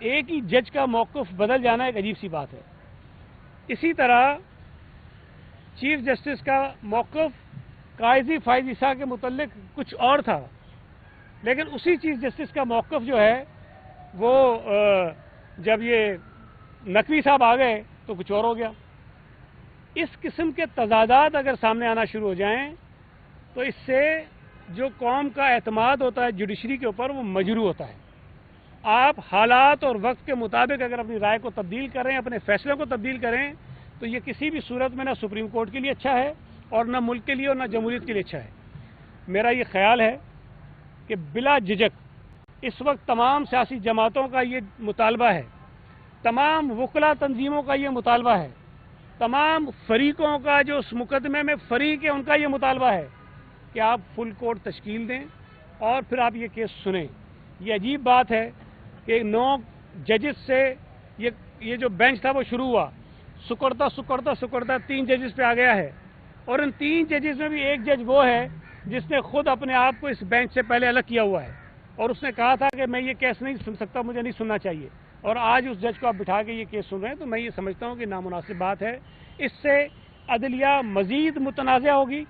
ایک ہی جج کا موقف بدل جانا ایک عجیب سی بات ہے. اسی طرح چیف جسٹس کا موقف قاضی فائز عیسیٰ کے متعلق کچھ اور تھا، لیکن اسی چیف جسٹس کا موقف جو ہے وہ جب یہ نقوی صاحب آ گئے تو کچھ اور ہو گیا. اس قسم کے تضادات اگر سامنے آنا شروع ہو جائیں تو اس سے جو قوم کا اعتماد ہوتا ہے جوڈیشری کے اوپر وہ مجروح ہوتا ہے. آپ حالات اور وقت کے مطابق اگر اپنی رائے کو تبدیل کریں، اپنے فیصلے کو تبدیل کریں، تو یہ کسی بھی صورت میں نہ سپریم کورٹ کے لیے اچھا ہے اور نہ ملک کے لیے اور نہ جمہوریت کے لیے اچھا ہے. میرا یہ خیال ہے کہ بلا جھجک اس وقت تمام سیاسی جماعتوں کا یہ مطالبہ ہے، تمام وکلا تنظیموں کا یہ مطالبہ ہے، تمام فریقوں کا جو اس مقدمے میں فریق ہے ان کا یہ مطالبہ ہے کہ آپ فل کورٹ تشکیل دیں اور پھر آپ یہ کیس سنیں. یہ عجیب بات ہے کہ 9 ججز سے یہ جو بینچ تھا وہ شروع ہوا، سکڑتا 3 ججز پہ آ گیا ہے، اور ان 3 ججز میں بھی ایک جج وہ ہے جس نے خود اپنے آپ کو اس بینچ سے پہلے الگ کیا ہوا ہے، اور اس نے کہا تھا کہ میں یہ کیس نہیں سن سکتا، مجھے نہیں سننا چاہیے، اور آج اس جج کو آپ بٹھا کے یہ کیس سن رہے ہیں. تو میں یہ سمجھتا ہوں کہ نامناسب بات ہے. اس سے عدلیہ مزید متنازع ہوگی،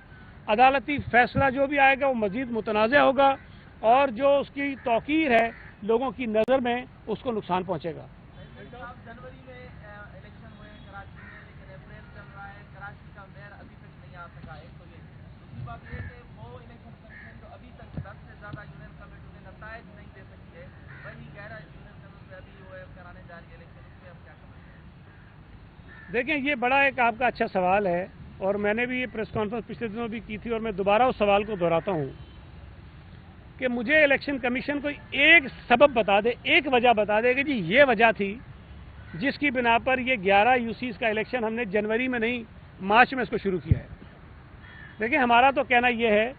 عدالتی فیصلہ جو بھی آئے گا وہ مزید متنازع ہوگا، اور جو اس کی توقیر ہے لوگوں کی نظر میں اس کو نقصان پہنچے گا. جنوری میں الیکشن ہوئے کراچی میں، لیکن اپریل چل رہا ہے، کراچی کا میئر ابھی تک نہیں آ سکا. ایک تو یہ دوسری بات یہ کہ وہ الیکشن کمیشن جو ابھی تک 10 سے زیادہ یونین کمیٹیوں نے نتائج نہیں دے سکی ہے، وہی گہرا یونین کمیٹی پہ ابھی وہ کرانے جا رہی ہے الیکشن، اس میں ہم کیا کریں؟ دیکھیں یہ بڑا ایک آپ کا اچھا سوال ہے، اور میں نے بھی یہ پریس کانفرنس پچھلے دنوں بھی کی تھی، اور میں دوبارہ اس سوال کو دہراتا ہوں کہ مجھے الیکشن کمیشن کو ایک سبب بتا دے، ایک وجہ بتا دے کہ جی یہ وجہ تھی جس کی بنا پر یہ 11 یوسیز کا الیکشن ہم نے جنوری میں نہیں مارچ میں اس کو شروع کیا ہے. دیکھیں ہمارا تو کہنا یہ ہے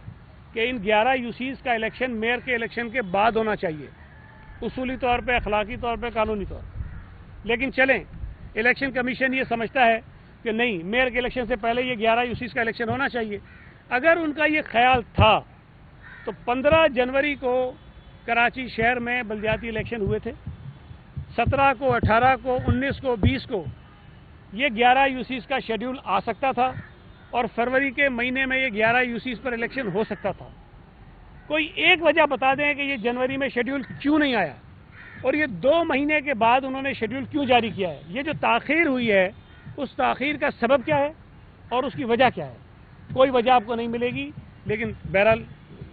کہ ان 11 یوسیز کا الیکشن میئر کے الیکشن کے بعد ہونا چاہیے، اصولی طور پہ، اخلاقی طور پہ، قانونی طور پہ. لیکن چلیں الیکشن کمیشن یہ سمجھتا ہے کہ نہیں، میئر کے الیکشن سے پہلے یہ 11 یوسیز کا الیکشن ہونا چاہیے. اگر ان کا یہ خیال تھا تو 15 جنوری کو کراچی شہر میں بلدیاتی الیکشن ہوئے تھے، 17 کو، 18 کو، 19 کو، 20 کو یہ 11 یوسیز کا شیڈیول آ سکتا تھا، اور فروری کے مہینے میں یہ 11 یوسیز پر الیکشن ہو سکتا تھا. کوئی ایک وجہ بتا دیں کہ یہ جنوری میں شیڈیول کیوں نہیں آیا، اور یہ 2 مہینے کے بعد انہوں نے شیڈیول کیوں جاری کیا ہے. یہ جو تاخیر ہوئی ہے اس تاخیر کا سبب کیا ہے اور اس کی وجہ کیا ہے؟ کوئی وجہ آپ کو نہیں ملے گی، لیکن بہرحال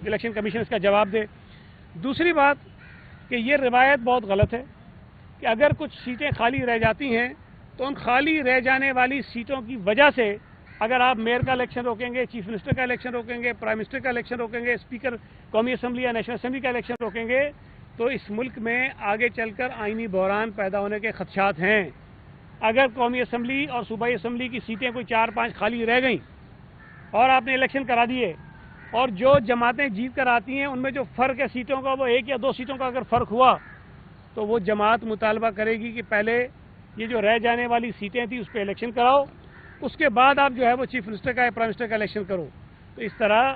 الیکشن کمیشن اس کا جواب دے. دوسری بات کہ یہ روایت بہت غلط ہے کہ اگر کچھ سیٹیں خالی رہ جاتی ہیں تو ان خالی رہ جانے والی سیٹوں کی وجہ سے اگر آپ میئر کا الیکشن روکیں گے، چیف منسٹر کا الیکشن روکیں گے، پرائم منسٹر کا الیکشن روکیں گے، اسپیکر قومی اسمبلی یا نیشنل اسمبلی کا الیکشن روکیں گے، تو اس ملک میں آگے چل کر آئینی بحران پیدا ہونے کے خدشات ہیں. اگر قومی اسمبلی اور صوبائی اسمبلی کی سیٹیں کوئی 4-5 خالی رہ گئیں اور آپ نے الیکشن کرا دیے، اور جو جماعتیں جیت کر آتی ہیں ان میں جو فرق ہے سیٹوں کا وہ 1 یا 2 سیٹوں کا اگر فرق ہوا، تو وہ جماعت مطالبہ کرے گی کہ پہلے یہ جو رہ جانے والی سیٹیں تھیں اس پہ الیکشن کراؤ، اس کے بعد آپ جو ہے وہ چیف منسٹر کا یا پرائم منسٹر کا الیکشن کرو. تو اس طرح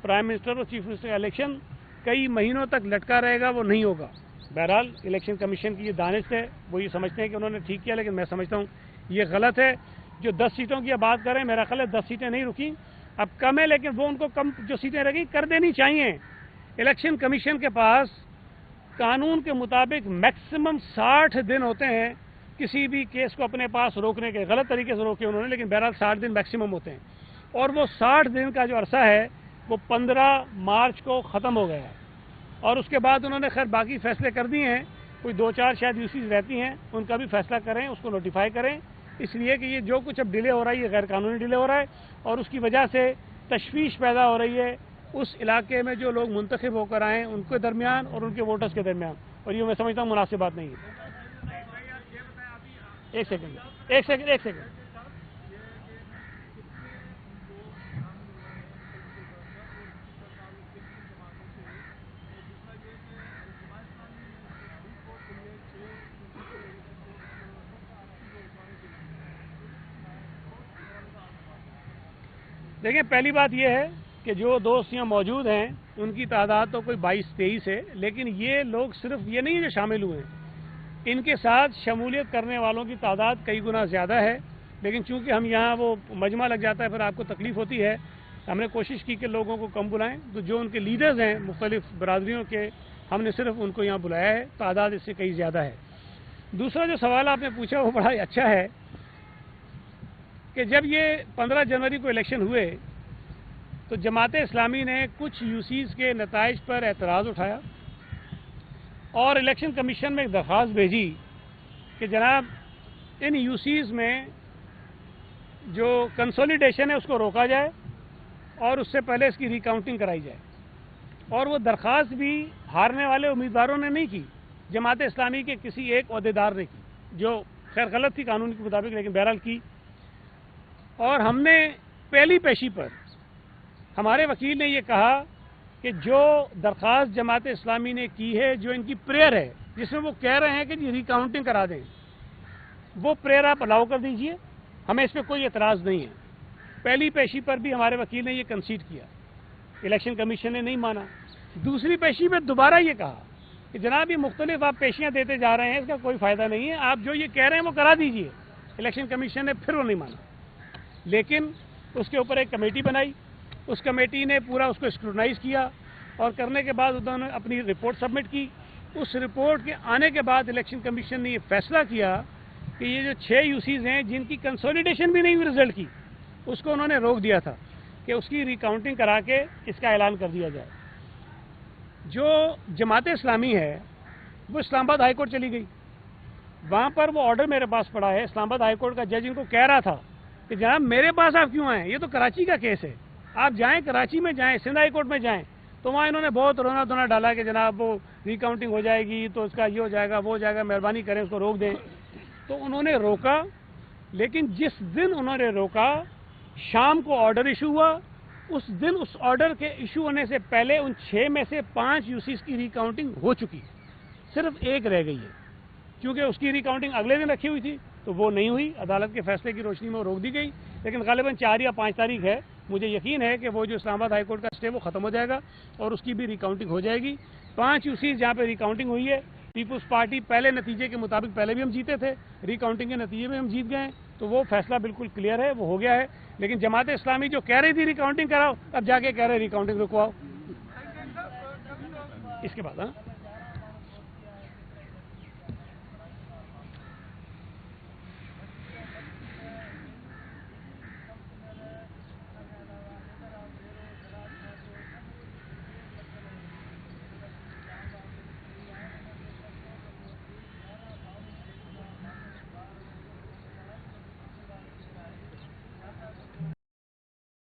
پرائم منسٹر اور چیف منسٹر کا الیکشن کئی مہینوں تک لٹکا رہے گا، وہ نہیں ہوگا. بہرحال الیکشن کمیشن کی یہ دانش ہے، وہ یہ سمجھتے ہیں کہ انہوں نے ٹھیک کیا، لیکن میں سمجھتا ہوں یہ غلط ہے. جو 10 سیٹوں کی اب بات کریں، میرا خیال ہے 10 سیٹیں نہیں رکیں، اب کم ہے، لیکن وہ ان کو کم جو سیٹیں رہ گئی کر دینی چاہیے. الیکشن کمیشن کے پاس قانون کے مطابق میکسیمم 60 دن ہوتے ہیں کسی بھی کیس کو اپنے پاس روکنے کے. غلط طریقے سے روکے انہوں نے، لیکن بہرحال 60 دن میکسیمم ہوتے ہیں، اور وہ 60 دن کا جو عرصہ ہے وہ 15 مارچ کو ختم ہو گیا ہے. اور اس کے بعد انہوں نے خیر باقی فیصلے کر دیے ہیں، کوئی 2-4 شاید یوسیز رہتی ہیں، ان کا بھی فیصلہ کریں، اس کو نوٹیفائی کریں، اس لیے کہ یہ جو کچھ اب ڈیلے ہو رہا ہے یہ غیر قانونی ڈیلے ہو رہا ہے، اور اس کی وجہ سے تشویش پیدا ہو رہی ہے اس علاقے میں جو لوگ منتخب ہو کر آئیں ان کے درمیان اور ان کے ووٹرز کے درمیان، اور یہ میں سمجھتا ہوں مناسب بات نہیں ہے. ایک سیکنڈ. دیکھیں پہلی بات یہ ہے کہ جو دوست یہاں موجود ہیں ان کی تعداد تو کوئی 22-23 ہے، لیکن یہ لوگ صرف یہ نہیں جو شامل ہوئے ہیں، ان کے ساتھ شمولیت کرنے والوں کی تعداد کئی گنا زیادہ ہے، لیکن چونکہ ہم یہاں وہ مجمع لگ جاتا ہے، پھر آپ کو تکلیف ہوتی ہے، ہم نے کوشش کی کہ لوگوں کو کم بلائیں، تو جو ان کے لیڈرز ہیں مختلف برادریوں کے، ہم نے صرف ان کو یہاں بلایا ہے، تعداد اس سے کئی زیادہ ہے۔ دوسرا جو سوال آپ نے پوچھا وہ بڑا اچھا ہے کہ جب یہ 15 جنوری کو الیکشن ہوئے تو جماعت اسلامی نے کچھ یوسیز کے نتائج پر اعتراض اٹھایا اور الیکشن کمیشن میں ایک درخواست بھیجی کہ جناب ان یوسیز میں جو کنسولیڈیشن ہے اس کو روکا جائے اور اس سے پہلے اس کی ریکاؤنٹنگ کرائی جائے، اور وہ درخواست بھی ہارنے والے امیدواروں نے نہیں کی، جماعت اسلامی کے کسی ایک عہدیدار نے کی، جو خیر غلط تھی قانون کے مطابق، لیکن بہرحال کی۔ اور ہم نے پہلی پیشی پر ہمارے وکیل نے یہ کہا کہ جو درخواست جماعت اسلامی نے کی ہے، جو ان کی پریئر ہے جس میں وہ کہہ رہے ہیں کہ جی ریکاؤنٹنگ کرا دیں، وہ پریئر آپ الاؤ کر دیجئے، ہمیں اس پہ کوئی اعتراض نہیں ہے۔ پہلی پیشی پر بھی ہمارے وکیل نے یہ کنسیڈ کیا، الیکشن کمیشن نے نہیں مانا۔ دوسری پیشی میں دوبارہ یہ کہا کہ جناب یہ مختلف آپ پیشیاں دیتے جا رہے ہیں، اس کا کوئی فائدہ نہیں ہے، آپ جو یہ کہہ رہے ہیں وہ کرا دیجئے۔ الیکشن کمیشن نے پھر وہ نہیں مانا، لیکن اس کے اوپر ایک کمیٹی بنائی، اس کمیٹی نے پورا اس کو اسکروٹنائز کیا، اور کرنے کے بعد انہوں نے اپنی رپورٹ سبمٹ کی۔ اس رپورٹ کے آنے کے بعد الیکشن کمیشن نے یہ فیصلہ کیا کہ یہ جو 6 یوسیز ہیں جن کی کنسولیڈیشن بھی نہیں ہوئی رزلٹ کی، اس کو انہوں نے روک دیا تھا کہ اس کی ریکاؤنٹنگ کرا کے اس کا اعلان کر دیا جائے۔ جو جماعت اسلامی ہے وہ اسلام آباد ہائی کورٹ چلی گئی، وہاں پر وہ آرڈر میرے پاس پڑا ہے، اسلام آباد ہائی کورٹ کا جج ان کو کہہ رہا تھا کہ جناب میرے پاس آپ کیوں آئیں، یہ تو کراچی کا کیس ہے، آپ جائیں کراچی میں جائیں، سندھ ہائی کورٹ میں جائیں۔ تو وہاں انہوں نے بہت رونا دھونا ڈالا کہ جناب وہ ریکاؤنٹنگ ہو جائے گی تو اس کا یہ ہو جائے گا وہ ہو جائے گا، مہربانی کریں اس کو روک دیں۔ تو انہوں نے روکا، لیکن جس دن انہوں نے روکا شام کو آرڈر ایشو ہوا، اس دن اس آرڈر کے ایشو ہونے سے پہلے ان 6 میں سے 5 یوسیز کی ریکاؤنٹنگ ہو چکی، صرف ایک رہ گئی ہے، کیونکہ اس کی ریکاؤنٹنگ اگلے دن رکھی ہوئی تھی تو وہ نہیں ہوئی، عدالت کے فیصلے کی روشنی میں وہ روک دی گئی، لیکن غالباً 4 یا 5 تاریخ ہے، مجھے یقین ہے کہ وہ جو اسلام آباد ہائی کورٹ کا اسٹے وہ ختم ہو جائے گا اور اس کی بھی ریکاؤنٹنگ ہو جائے گی۔ 5 یوسیز جہاں پہ ریکاؤنٹنگ ہوئی ہے، پیپلز پارٹی پہلے نتیجے کے مطابق پہلے بھی ہم جیتے تھے، ریکاؤنٹنگ کے نتیجے میں ہم جیت گئے ہیں، تو وہ فیصلہ بالکل کلیئر ہے، وہ ہو گیا ہے۔ لیکن جماعت اسلامی جو کہہ رہی تھی ریکاؤنٹنگ کراؤ، اب جا کے کہہ رہے ریکاؤنٹنگ رکواؤ اس کے بعد۔